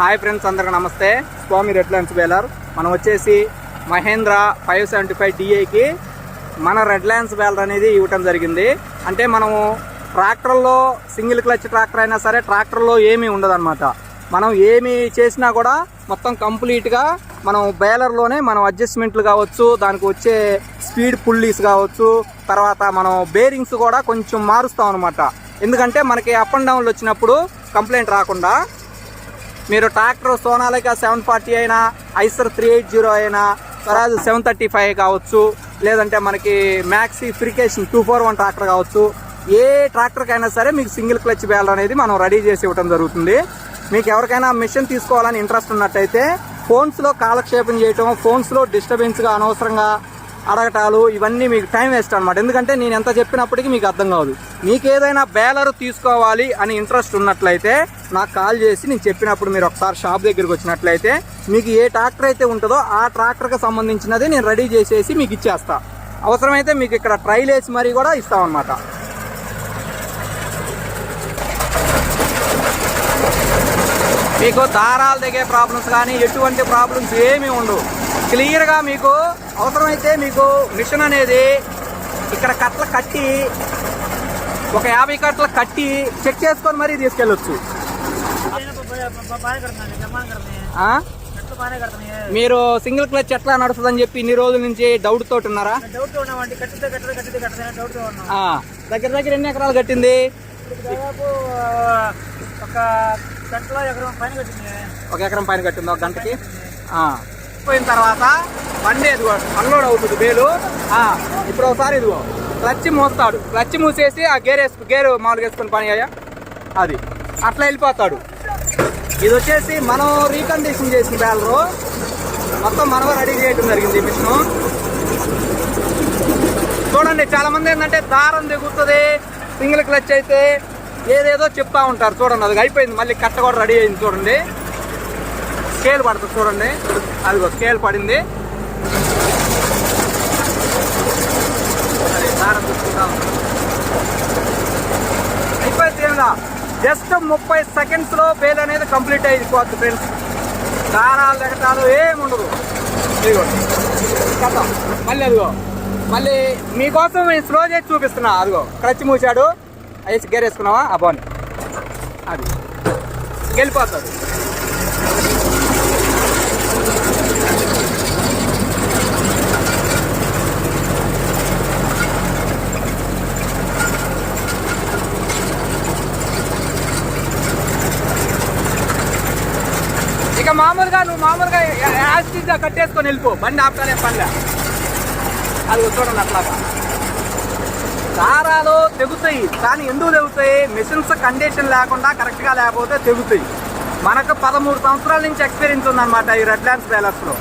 Hi friends, అందరికీ నమస్తే. స్వామి రెడ్లాండ్స్ baler. మనం వచ్చేసి మహేంద్ర 575 DIకి మన రెడ్లాండ్స్ బేలర్ అనేది ఇవ్వటం జరిగింది. అంటే మనము ట్రాక్టర్లో సింగిల్ క్లచ్ ట్రాక్టర్ అయినా సరే ట్రాక్టర్లో ఏమీ ఉండదన్నమాట. మనం ఏమి చేసినా కూడా మొత్తం కంప్లీట్గా మనం బేలర్లోనే మనం అడ్జస్ట్మెంట్లు కావచ్చు, దానికి వచ్చే స్పీడ్ పుల్లీస్ కావచ్చు, తర్వాత మనం బేరింగ్స్ కూడా కొంచెం మారుస్తాం అనమాట. ఎందుకంటే మనకి అప్ అండ్ డౌన్లు వచ్చినప్పుడు కంప్లైంట్ రాకుండా మీరు ట్రాక్టర్ సోనాలికా 740 అయినా, ఐసర్ 380 అయినా, స్వరాజ్ 735 కావచ్చు, లేదంటే మనకి మ్యాక్సీ ఫ్రికేషన్ 241 ట్రాక్టర్ కావచ్చు, ఏ ట్రాక్టర్కి అయినా సరే మీకు సింగిల్ క్లచ్ బేలర్ అనేది మనం రెడీ చేసి ఇవ్వడం జరుగుతుంది. మీకు ఎవరికైనా మిషన్ తీసుకోవాలని ఇంట్రెస్ట్ ఉన్నట్టయితే ఫోన్స్లో కాలక్షేపం చేయటం, ఫోన్స్లో డిస్టర్బెన్స్గా అనవసరంగా అడగటాలు, ఇవన్నీ మీకు టైం వేస్ట్ అనమాట. ఎందుకంటే నేను ఎంత చెప్పినప్పటికీ మీకు అర్థం కాదు. మీకు ఏదైనా బేలర్ తీసుకోవాలి అని ఇంట్రెస్ట్ ఉన్నట్లయితే నాకు కాల్ చేసి నేను చెప్పినప్పుడు మీరు ఒకసారి షాప్ దగ్గరికి వచ్చినట్లయితే మీకు ఏ ట్రాక్టర్ అయితే ఉంటుందో ఆ ట్రాక్టర్కి సంబంధించినది నేను రెడీ చేసేసి మీకు ఇచ్చేస్తా. అవసరమైతే మీకు ఇక్కడ ట్రైల్ వేసి మరీ కూడా ఇస్తామన్నమాట. మీకు దారాలు దిగే ప్రాబ్లమ్స్ కానీ ఎటువంటి ప్రాబ్లమ్స్ ఏమీ ఉండవు. క్లియర్గా మీకు అవసరమైతే మీకు మిషన్ అనేది ఇక్కడ కట్టలు కట్టి ఒక 50 కట్టలు కట్టి చెక్ చేసుకొని మరీ తీసుకెళ్ళొచ్చు. మీరు సింగిల్ క్లచ్ ఎట్లా నడుస్తుందని చెప్పి ఇన్ని రోజుల నుంచి డౌట్ తోటి ఉన్నారా? దగ్గర దగ్గర ఎన్ని ఎకరాలు కట్టింది? ఒక ఎకరం పైన కట్టింది ఒక గంటకి. పోయిన తర్వాత బండి ఇదిగో అన్లోడ్ అవుతుంది బేలు. ఇప్పుడు ఒకసారి ఇదిగో క్లచ్ మూస్తాడు, క్లచ్ మూసేసి ఆ గేరు మామూలుగా వేసుకుని పని అయ్యా అది అట్లా వెళ్ళిపోతాడు. ఇది వచ్చేసి మనం రీకండిషన్ చేసిన బేలరు మొత్తం మనం రెడీ చేయడం జరిగింది. మిషను చూడండి, చాలా మంది ఏంటంటే దారం దిగుతుంది సింగిల్ క్లచ్ అయితే ఏదేదో చెప్తా ఉంటారు. చూడండి, అది అయిపోయింది. మళ్ళీ కట్ట కూడా రెడీ అయింది. చూడండి, స్కేల్ పడుతుంది. చూడండి, అదిగో స్కేల్ పడింది. దారం చూసుకుంటా అయిపోయింది. ఏమిలా జస్ట్ 30 సెకండ్స్లో బేల్ అనేది కంప్లీట్ అయిపోతుంది ఫ్రెండ్స్. దారాలు ఎగటాలు ఏముండదు. ఇదిగో కథ మళ్ళీ అదిగో మళ్ళీ మీకోసం నేను స్లో చేసి చూపిస్తున్నా. అదిగో క్లచ్ మూసాడు, వేసి గేర్ వేసుకున్నావా ఆ బాగుంది, అది వెళ్ళిపోతుంది. ఇక నువ్వు మామూలుగా యాస్టిజ్గా కట్టేసుకొని వెళ్ళిపో, బండి ఆపుతానే పనిలే. అది చూడండి, అట్లాగా దారాలు తెగుతాయి. కానీ ఎందుకు తెగుతాయి? మిషన్స్ కండిషన్ లేకుండా కరెక్ట్గా లేకపోతే తెగుతాయి. మనకు 13 సంవత్సరాల నుంచి ఎక్స్పీరియన్స్ ఉందన్నమాట ఈ రెడ్లాండ్స్ బేలర్స్లో.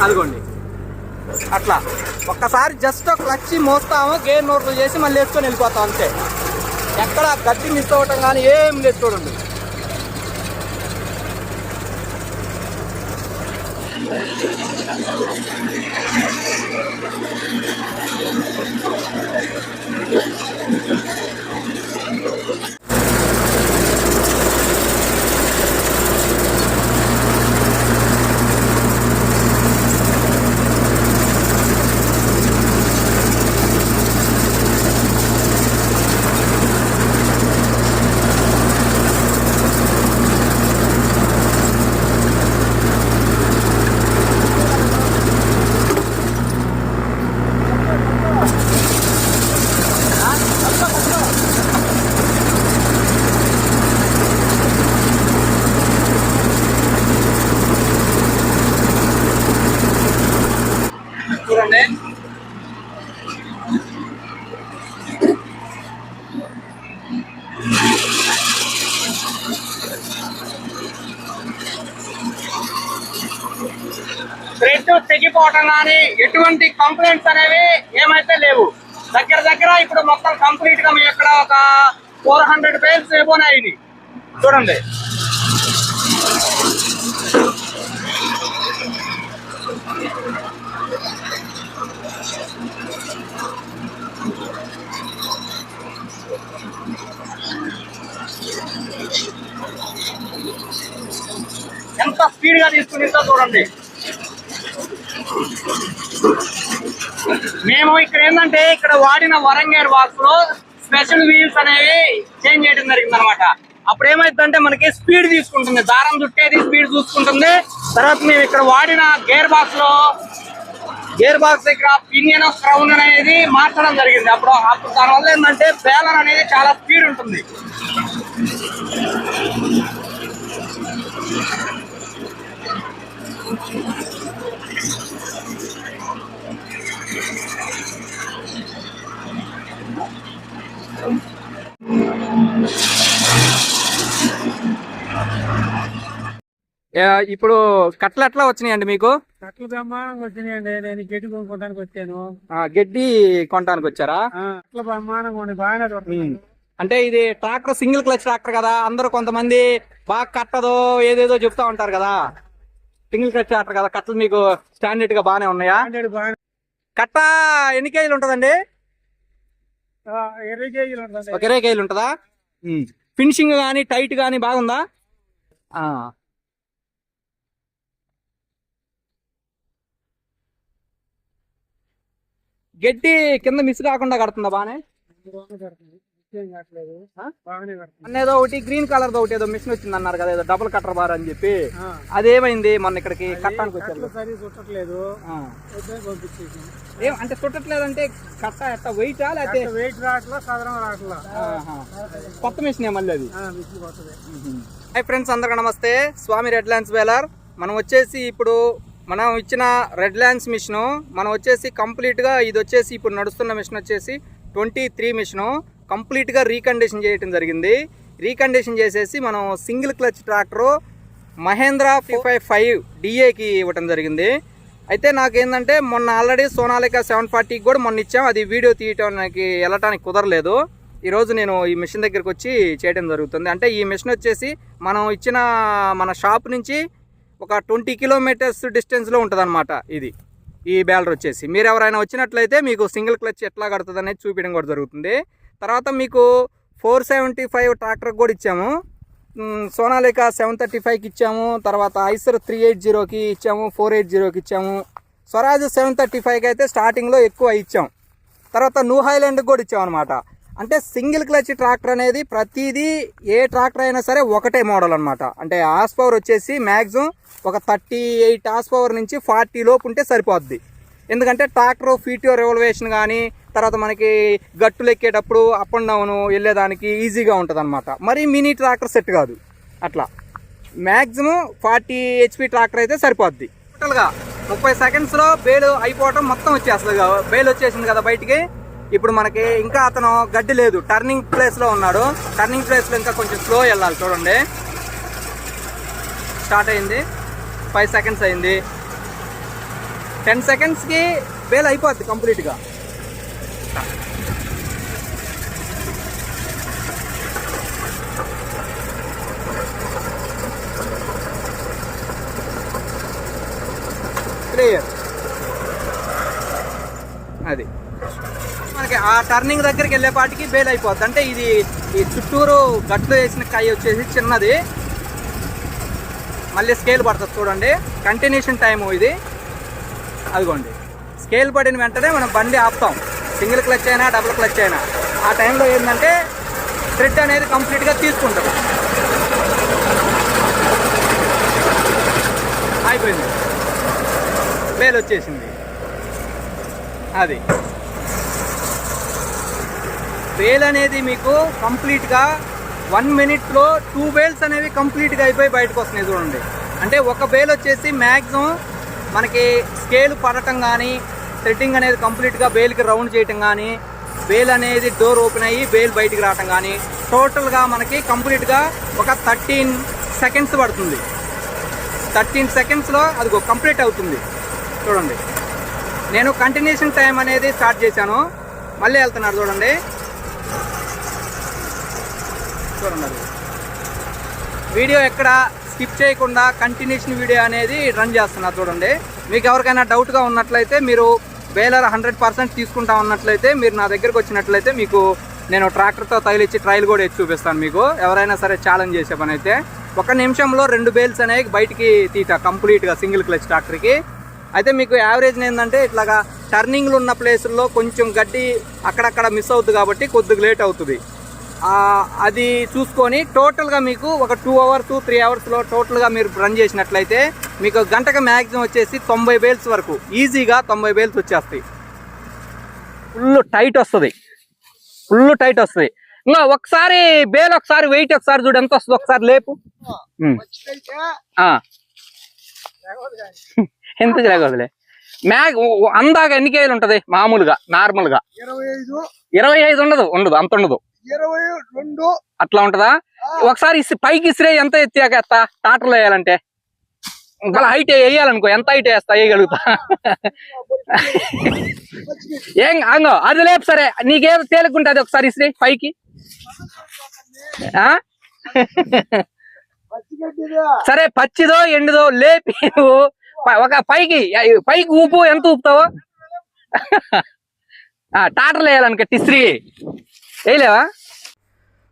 అదిగోండి అట్లా ఒక్కసారి జస్ట్ క్లచ్ మోస్తాము, గేర్ నోట్లు చేసి మళ్ళీ వేసుకొని వెళ్ళిపోతాం అంతే. ఎక్కడ గట్టి మిస్ అవ్వటం కానీ ఏం లేదు. చూడండి, చూడండి థ్రెడ్ తెగిపోవటం కానీ ఎటువంటి కంప్లైంట్స్ అనేవి ఏమైతే లేవు. దగ్గర ఇప్పుడు మొత్తం కంప్లీట్ గా మీ ఇక్కడ ఒక 400 బేల్స్ ఏమోనాయి. ఇది చూడండి, ఎంత స్పీడ్ గా తీసుకునిందో చూడండి. మేము ఇక్కడ ఏంటంటే ఇక్కడ వాడిన వరంగేర్ బాక్స్ లో స్పెషల్ వీల్స్ అనేవి చేంజ్ చేయడం జరిగింది అనమాట. అప్పుడు ఏమైందంటే మనకి స్పీడ్ తీసుకుంటుంది, దారం చుట్టేది స్పీడ్ చూసుకుంటుంది. తర్వాత మేము ఇక్కడ వాడిన గేర్ బాక్స్ దగ్గర పినియన్ క్రౌన్ అనేది మార్చడం జరిగింది. అప్పుడు దానివల్ల ఏంటంటే బేలర్ అనేది చాలా స్పీడ్ ఉంటుంది. ఇప్పుడు కట్టలు ఎట్లా వచ్చినాయండి మీకు? కట్టలు బ్రహ్మాండంగా వచ్చినాయండి. నేను గడ్డి కొనుక్కోడానికి వచ్చాను. గడ్డి కొనడానికి వచ్చారా? కట్టలు బ్రహ్మాండంగా ఉండి బాగానే దొరుకుతుంది. అంటే ఇది ట్రాక్టర్ సింగిల్ క్లచ్ ట్రాక్టర్ కదా, అందరూ కొంతమంది బాగా కట్టదో ఏదేదో చెప్తా ఉంటారు కదా. సింగిల్ క్లచ్ ట్రాక్టర్ కదా, కట్టలు మీకు స్టాండర్డ్ గా బాగానే ఉన్నాయా? కట్ట ఎన్ని కేజీలు ఉంటదండి? 20 కేజీలు ఉంటుంది. ఒక 20 కేజీలు ఉంటుందా? ఫినిషింగ్ గానీ టైట్ గానీ బాగుందా? గడ్డి కింద మిస్ కాకుండా కడుతుందా బానే? అన్నేదో ఒకటి గ్రీన్ కలర్ ఒకటి ఏదో మిషన్ వచ్చింది అన్నారు కదా, ఏదో డబుల్ కట్టర్ బార్ అని చెప్పి, అదేమైంది మొన్న ఇక్కడికి కట్టడానికి వచ్చారు? అంటే చుట్టట్లేదు అంటే కట్ట ఎట్ట వెయిటా లేకపోతే వెయిట్ రావట్లా, సాధారణ రావట్లా, కొత్త మిషన్ మళ్ళీ అది. హై ఫ్రెండ్స్, అందరికీ నమస్తే. Swami red lands baler. మనం వచ్చేసి ఇప్పుడు మనం ఇచ్చిన రెడ్ ల్యాండ్స్ మిషను మనం వచ్చేసి కంప్లీట్గా ఇది వచ్చేసి ఇప్పుడు నడుస్తున్న మిషన్ వచ్చేసి 23 మిషను కంప్లీట్గా రీకండిషన్ చేయడం జరిగింది. రీకండిషన్ చేసేసి మనం సింగిల్ క్లచ్ ట్రాక్టరు మహేంద్ర 555 డిఏకి ఇవ్వటం జరిగింది. అయితే నాకేంటంటే మొన్న ఆల్రెడీ సోనాలికా 740 కూడా మొన్న ఇచ్చాం, అది వీడియో తీయటానికి వెళ్ళటానికి కుదరలేదు. ఈరోజు నేను ఈ మిషన్ దగ్గరికి వచ్చి చేయడం జరుగుతుంది. అంటే ఈ మిషన్ వచ్చేసి మనం ఇచ్చిన మన షాప్ నుంచి ఒక 20 కిలోమీటర్స్ డిస్టెన్స్లో ఉంటుంది అనమాట. ఈ బేలర్ వచ్చేసి మీరు ఎవరైనా వచ్చినట్లయితే మీకు సింగిల్ క్లచ్ ఎట్లా కడుతుంది అనేది చూపించడం కూడా జరుగుతుంది. తర్వాత మీకు 475 ట్రాక్టర్కి కూడా ఇచ్చాము, సోనాలికా 735కి ఇచ్చాము, తర్వాత ఐసర్ 380కి ఇచ్చాము, 480కి ఇచ్చాము, స్వరాజ్ 735కి అయితే స్టార్టింగ్లో ఎక్కువ ఇచ్చాం. తర్వాత న్యూ హైలాండ్కి కూడా ఇచ్చాం అనమాట. అంటే సింగిల్ క్లచ్ ట్రాక్టర్ అనేది ప్రతిదీ ఏ ట్రాక్టర్ అయినా సరే ఒకటే మోడల్ అనమాట. అంటే హార్స్ పవర్ వచ్చేసి మ్యాక్సిమం ఒక 38 హార్స్ పవర్ నుంచి 40 లోపు ఉంటే సరిపోద్ది. ఎందుకంటే ట్రాక్టర్ ఫీటియో రెవల్యూషన్ కానీ తర్వాత మనకి గట్టులు ఎక్కేటప్పుడు అప్ అండ్ డౌన్ వెళ్ళేదానికి ఈజీగా ఉంటుంది అనమాట. మరి మినీ ట్రాక్టర్ సెట్ కాదు. అట్లా మ్యాక్సిమం 40 HP ట్రాక్టర్ అయితే సరిపోద్ది. టోటల్గా 30 సెకండ్స్లో బేలు అయిపోవటం మొత్తం వచ్చేస్తుంది. బేలు వచ్చేసింది కదా బయటికి. ఇప్పుడు మనకి ఇంకా అతను గడ్డి లేదు, టర్నింగ్ ప్లేస్లో ఉన్నాడు. టర్నింగ్ ప్లేస్లో ఇంకా కొంచెం స్లో వెళ్ళాలి. చూడండి, స్టార్ట్ అయింది, 5 సెకండ్స్ అయింది, 10 సెకండ్స్కి బేల్ అయిపోద్ది కంప్లీట్గా. క్లియర్. అది మనకి ఆ టర్నింగ్ దగ్గరికి వెళ్ళేపాటికి బేల్ అయిపోద్ది. అంటే ఇది ఈ చుట్టూరు గట్లు వేసిన కాయ వచ్చేసి చిన్నది, మళ్ళీ స్కేల్ పడుతుంది. చూడండి, కంటిన్యూషన్ టైము ఇది. అదిగోండి, స్కేల్ పడిన వెంటనే మనం బండి ఆపుతాం. సింగిల్ క్లచ్ అయినా డబుల్ క్లచ్ అయినా ఆ టైంలో ఏంటంటే థ్రెడ్ అనేది కంప్లీట్గా తీసుకుంటుంది. అయిపోయింది, బేల్ వచ్చేసింది. అది బేల్ అనేది మీకు కంప్లీట్గా 1 మినిట్లో 2 బేల్స్ అనేవి కంప్లీట్గా అయిపోయి బయటకు వస్తున్నాయి. చూడండి, అంటే ఒక బేల్ వచ్చేసి మ్యాక్సిమం మనకి స్కేల్ పడటం కానీ థ్రెడ్డింగ్ అనేది కంప్లీట్గా బేల్కి రౌండ్ చేయటం కానీ బేల్ అనేది డోర్ ఓపెన్ అయ్యి బేల్ బయటికి రావటం కానీ టోటల్గా మనకి కంప్లీట్గా ఒక 13 సెకండ్స్ పడుతుంది. 13 సెకండ్స్లో అది కంప్లీట్ అవుతుంది. చూడండి, నేను కంటిన్యూషన్ టైం అనేది స్టార్ట్ చేశాను, మళ్ళీ వెళ్తున్నాడు. చూడండి, వీడియో ఎక్కడ స్కిప్ చేయకుండా కంటిన్యూషన్ వీడియో అనేది రన్ చేస్తున్నా. చూడండి, మీకు ఎవరికైనా డౌట్గా ఉన్నట్లయితే మీరు బేలర్ 100% తీసుకుంటా ఉన్నట్లయితే మీరు నా దగ్గరకు వచ్చినట్లయితే మీకు నేను ట్రాక్టర్తో తగిలిచ్చి ట్రయల్ కూడా ఎత్తి చూపిస్తాను. మీకు ఎవరైనా సరే ఛాలెంజ్ చేసే పని అయితే ఒక నిమిషంలో 2 బేల్స్ అనేవి బయటికి తీట కంప్లీట్గా సింగిల్ క్లచ్ ట్రాక్టర్కి. అయితే మీకు యావరేజ్ ఏంటంటే ఇట్లాగా టర్నింగ్లు ఉన్న ప్లేసుల్లో కొంచెం గడ్డి అక్కడక్కడ మిస్ అవుతుంది కాబట్టి కొద్దిగా లేట్ అవుతుంది. అది చూసుకొని టోటల్గా మీకు ఒక 2 అవర్స్ 3 అవర్స్లో టోటల్గా మీరు రన్ చేసినట్లయితే మీకు గంటకు మ్యాక్సిమం వచ్చేసి 90 బేల్స్ వరకు ఈజీగా 90 బేల్స్ వచ్చేస్తాయి. ఫుల్ టైట్ వస్తుంది. ఇంకా ఒకసారి బేల్ ఒకసారి వెయిట్ ఒకసారి చూడు ఎంత వస్తుంది, ఒకసారి లేపు. ఎంత జరగదులే అందాక ఎన్ని కేజీలు ఉంటది మామూలుగా నార్మల్గా? 25 ఉండదు అంత ఉండదు, 22 అట్లా ఉంటదా? ఒకసారి పైకి ఇసిరే ఎంత ఎత్తాకేస్తా టాటర్లో వేయాలంటే? ఇంకా హైట్ వేయాలనుకో ఎంత హైట్ వేస్తా వేయగలుగుతా? ఏం అంగో అది లేపు సరే, నీకేం తేలికుంటుంది ఒకసారి ఇసిరే పైకి. సరే పచ్చిదో ఎండుదో లేపి ఒక పైకి ఊపు. ఎంత ఊపుతావో టాటర్లు వేయాలనుకో టిస్రీ వేయలేవా?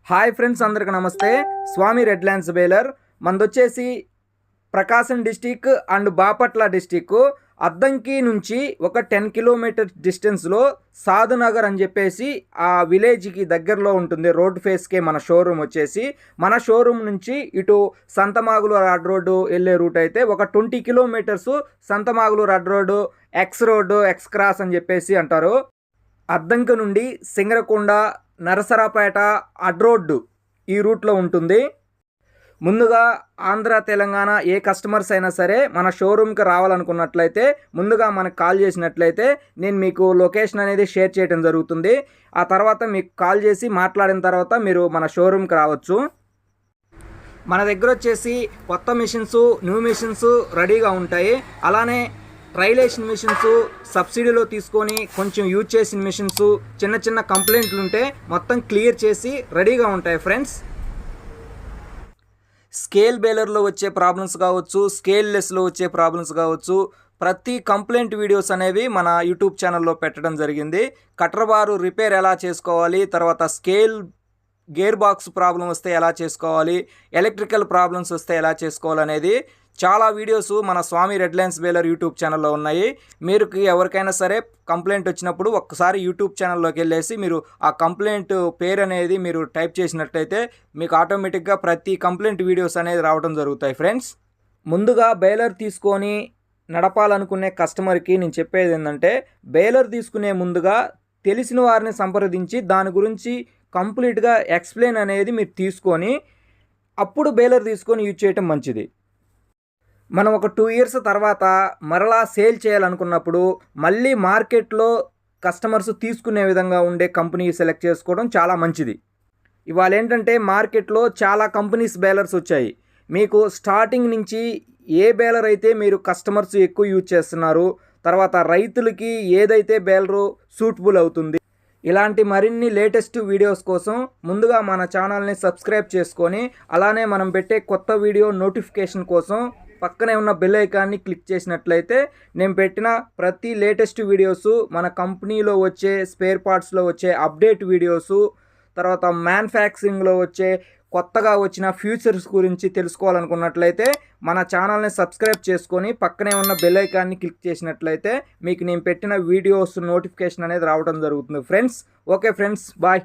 హాయ్ ఫ్రెండ్స్, అందరికి నమస్తే. స్వామి రెడ్ ల్యాండ్స్ బేలర్ మనదొచ్చేసి Prakasam district and Bapatla district Addanki నుంచి ఒక 10 కిలోమీటర్ డిస్టెన్స్లో సాధునగర్ అని చెప్పేసి ఆ విలేజ్కి దగ్గరలో ఉంటుంది. రోడ్ ఫేస్కే మన షోరూమ్ వచ్చేసి. మన షోరూమ్ నుంచి ఇటు సంతమాగులూరు అడ్ రోడ్డు వెళ్ళే రూట్ అయితే ఒక 20 కిలోమీటర్స్ సంతమాగులూరు అడ్ రోడ్డు రోడ్డు ఎక్స్ క్రాస్ అని చెప్పేసి అంటారు. అద్దంకి నుండి సింగరకొండ నరసరాపేట అడ్ రోడ్డు ఈ రూట్లో ఉంటుంది. ముందుగా ఆంధ్ర తెలంగాణ ఏ కస్టమర్స్ అయినా సరే మన షోరూమ్కి రావాలనుకున్నట్లయితే ముందుగా మనకు కాల్ చేసినట్లయితే నేను మీకు లొకేషన్ అనేది షేర్ చేయడం జరుగుతుంది. ఆ తర్వాత మీకు కాల్ చేసి మాట్లాడిన తర్వాత మీరు మన షోరూమ్కి రావచ్చు. మన దగ్గర వచ్చేసి కొత్త మిషన్స్, న్యూ మిషన్స్ రెడీగా ఉంటాయి. అలానే ట్రైలేషన్ మిషన్స్ సబ్సిడీలో తీసుకొని కొంచెం యూజ్ చేసిన మిషన్స్, చిన్న చిన్న కంప్లైంట్లు ఉంటే మొత్తం క్లియర్ చేసి రెడీగా ఉంటాయి ఫ్రెండ్స్. స్కేల్ బేలర్లో వచ్చే ప్రాబ్లమ్స్ కావచ్చు, స్కేల్ లెస్లో వచ్చే ప్రాబ్లమ్స్ కావచ్చు, ప్రతి కంప్లైంట్ వీడియోస్ అనేవి మన యూట్యూబ్ ఛానల్లో పెట్టడం జరిగింది. కటర్ బారు రిపేర్ ఎలా చేసుకోవాలి, తర్వాత స్కేల్ గేర్ బాక్స్ ప్రాబ్లం వస్తే ఎలా చేసుకోవాలి, ఎలక్ట్రికల్ ప్రాబ్లమ్స్ వస్తే ఎలా చేసుకోవాలనేది చాలా వీడియోస్ మన స్వామి రెడ్ ల్యాండ్స్ బేలర్ యూట్యూబ్ ఛానల్లో ఉన్నాయి. మీరు ఎవరికైనా సరే కంప్లైంట్ వచ్చినప్పుడు ఒక్కసారి యూట్యూబ్ ఛానల్లోకి వెళ్ళేసి మీరు ఆ కంప్లైంట్ పేరు అనేది మీరు టైప్ చేసినట్లయితే మీకు ఆటోమేటిక్గా ప్రతి కంప్లైంట్ వీడియోస్ అనేది రావడం జరుగుతాయి ఫ్రెండ్స్. ముందుగా బేలర్ తీసుకొని నడపాలనుకునే కస్టమర్కి నేను చెప్పేది ఏంటంటే, బేలర్ తీసుకునే ముందుగా తెలిసిన వారిని సంప్రదించి దాని గురించి కంప్లీట్గా ఎక్స్ప్లెయిన్ అనేది మీరు తీసుకొని అప్పుడు బేలర్ తీసుకొని యూజ్ చేయటం మంచిది. మనం ఒక 2 ఇయర్స్ తర్వాత మరలా సేల్ చేయాలనుకున్నప్పుడు మళ్ళీ మార్కెట్లో కస్టమర్స్ తీసుకునే విధంగా ఉండే కంపెనీ సెలెక్ట్ చేసుకోవడం చాలా మంచిది. ఇవాళ ఏంటంటే మార్కెట్లో చాలా కంపెనీస్ బేలర్స్ వచ్చాయి. మీకు స్టార్టింగ్ నుంచి ఏ బేలర్ అయితే మీరు కస్టమర్స్ ఎక్కువ యూజ్ చేస్తున్నారు, తర్వాత రైతులకి ఏదైతే బేలరు సూటబుల్ అవుతుంది, ఇలాంటి మరిన్ని లేటెస్ట్ వీడియోస్ కోసం ముందుగా మన ఛానల్ని సబ్స్క్రైబ్ చేసుకొని అలానే మనం పెట్టే కొత్త వీడియో నోటిఫికేషన్ కోసం పక్కనే ఉన్న బెల్ ఐకాన్ని క్లిక్ చేసినట్లయితే నేను పెట్టిన ప్రతి లేటెస్ట్ వీడియోసు, మన కంపెనీలో వచ్చే స్పేర్ పార్ట్స్లో వచ్చే అప్డేట్ వీడియోసు, తర్వాత మ్యానుఫ్యాక్చరింగ్లో వచ్చే కొత్తగా వచ్చిన ఫ్యూచర్స్ గురించి తెలుసుకోవాలనుకున్నట్లయితే మన ఛానల్ని సబ్స్క్రైబ్ చేసుకొని పక్కనే ఉన్న బెల్ ఐకాన్ని క్లిక్ చేసినట్లయితే మీకు నేను పెట్టిన వీడియోస్ నోటిఫికేషన్ అనేది రావడం జరుగుతుంది ఫ్రెండ్స్. Okay friends, bye.